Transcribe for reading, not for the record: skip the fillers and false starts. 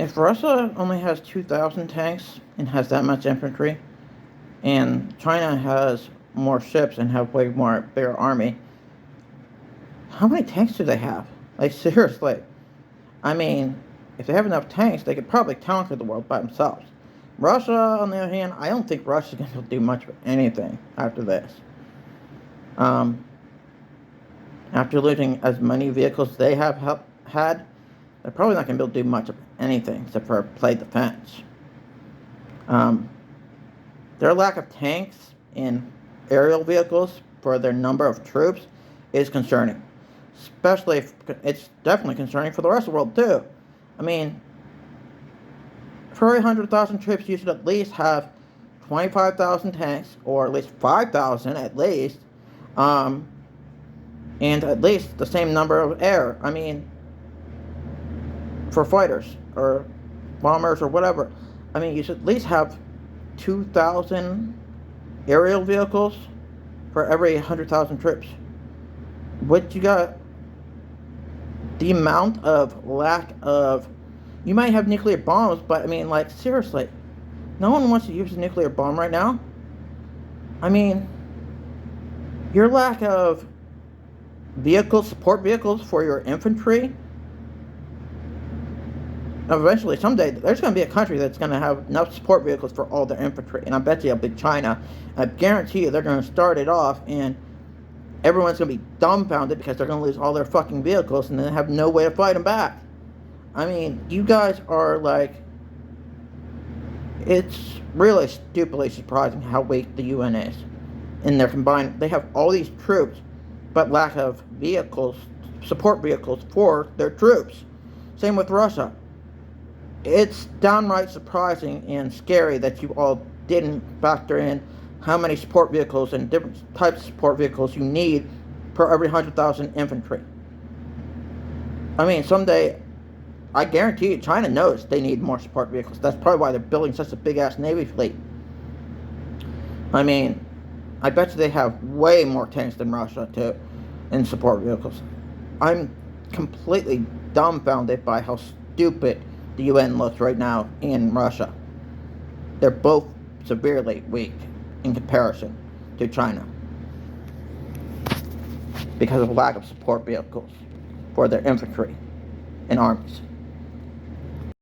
If Russia only has 2,000 tanks and has that much infantry, and China has more ships and have way more bigger army, how many tanks do they have? Like, seriously. I mean, if they have enough tanks, they could probably conquer the world by themselves. Russia, on the other hand, I don't think Russia's going to do much of anything after this. After losing as many vehicles they have had, they're probably not going to be able to do much of anything except for play defense. Their lack of tanks and aerial vehicles for their number of troops is concerning. Especially if it's definitely concerning for the rest of the world too. I mean, for every 100,000 troops, you should at least have 25,000 tanks, or at least 5,000 at least, and at least the same number of air. I mean, for fighters or bombers or whatever. I mean, you should at least have 2,000 aerial vehicles for every 100,000 troops. What you got? The amount of lack of... You might have nuclear bombs, but I mean, like, seriously. No one wants to use a nuclear bomb right now. I mean, your lack of vehicles, support vehicles for your infantry... Eventually, someday, there's going to be a country that's going to have enough support vehicles for all their infantry. And I bet you it'll be China. I guarantee you they're going to start it off, and everyone's going to be dumbfounded because they're going to lose all their fucking vehicles and then have no way to fight them back. I mean, you guys are like... It's really stupidly surprising how weak the UN is. And they're combined... They have all these troops, but lack of vehicles, support vehicles for their troops. Same with Russia. It's downright surprising and scary that you all didn't factor in how many support vehicles and different types of support vehicles you need per every 100,000 infantry. I mean, someday, I guarantee you, China knows they need more support vehicles. That's probably why they're building such a big-ass Navy fleet. I mean, I bet you they have way more tanks than Russia, too, in support vehicles. I'm completely dumbfounded by how stupid the UN looks right now in Russia. They're both severely weak in comparison to China because of lack of support vehicles for their infantry and armies.